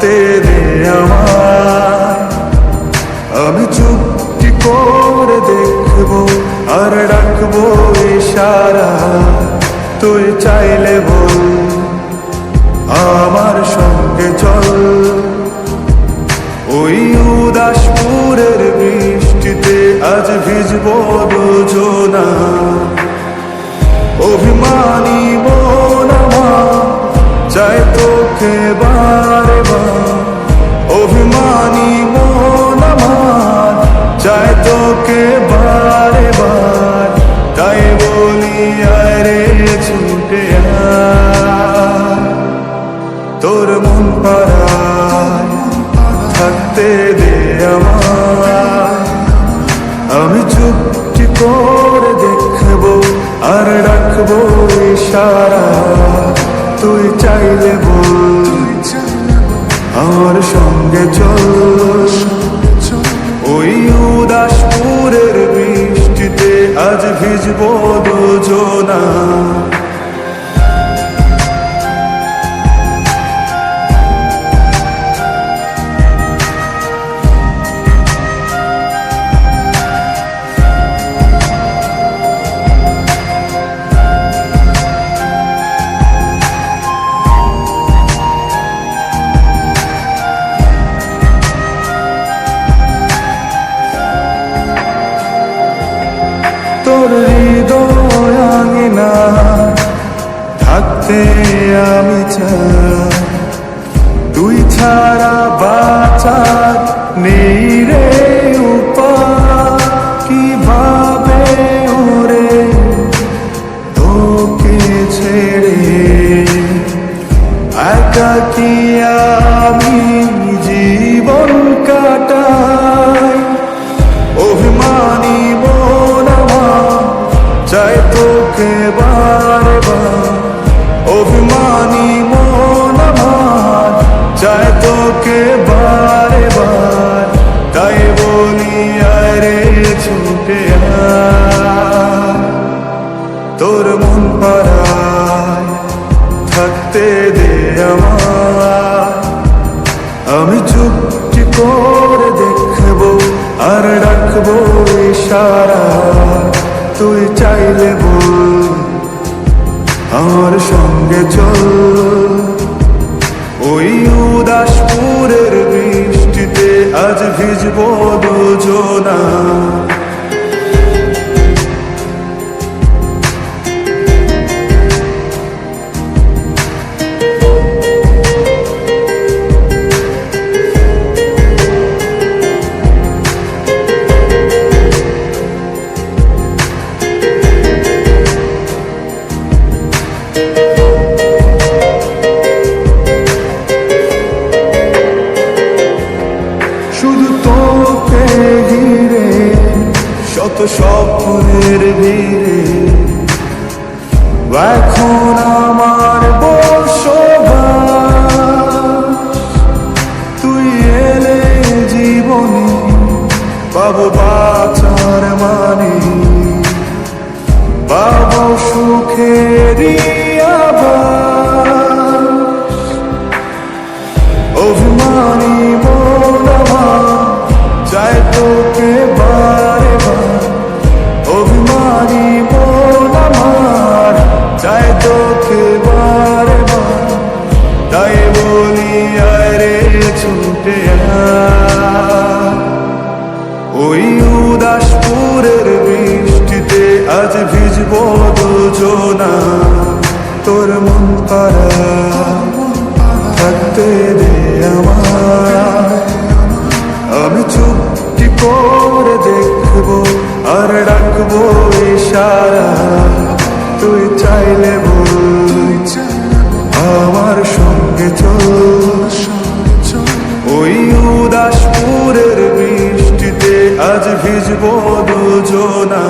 থাকতে দে আমায়। আমি চুপটি করে দেখবো আর রাখবো ইশারা, তুই চাইলে বল আমার সঙ্গে চল। ওই উদাসপুরের বৃষ্টিতে আজ ভিজবো দুজনা। অভিমানী মন আমার চাই তোকে বারে বার, অভিমানী মন আমার চাই তোকে বারে বার। তাই বলি আরে ছুটে আয়, তোর মন পাড়ায় থাকতে দে আমায়। আমি চুপটি করে দেখবো আর রাখবো ইশারা, তুই চাইলে বল আমার সঙ্গে চল। ওই উদাসপুরের বৃষ্টিতে আজ ভিজবো দুজনা। তোর হৃদয় আঙিনা থাকতে আমি চাই, তুই ছাড়া বাঁচার নেই রে উপায়। কিভাবে ওরে তোকে ছেড়ে একাকী আমি জীবন কাটাই। অভিমানী মন আমার চাই তোকে বারে বার, অভিমানী মন আমার চাই তোকে বারে বার। তাই বলি আরে ছুটে আয়, তোর মন পাড়ায় থাকতে দে আমায়। আমি চুপটি করে দেখবো আর রাখবো ইশারা, তুই চাইলে বল আমার সঙ্গে চল। ওই উদাসপুরের বৃষ্টিতে আজ ভিজবো দুজনা। শুধু তোকে ঘিরে শত স্বপ্নের ভিড়ে এখন আমার বসবাস। তুই এলে জীবনে পাবো বাঁচার মানে, পাবো সুখেরই আভাস। অভিমানী মন আমার চাই তোকে বারে বার, অভিমানী মন আমার চাই তোকে বারে বার। তাই বলি আরে ছুটে আয়, ওই উদাসপুরের বৃষ্টিতে আজ ভিজবো দুজনা। তোর মন পাড়ায় থাকতে দে আমায়। আমি চুপটি করে দেখবো আর রাখবো ইশারা, তুই চাইলে বল আমার সঙ্গে চল। ওই উদাসপুরের বৃষ্টিতে আজ ভিজবো দুজনা।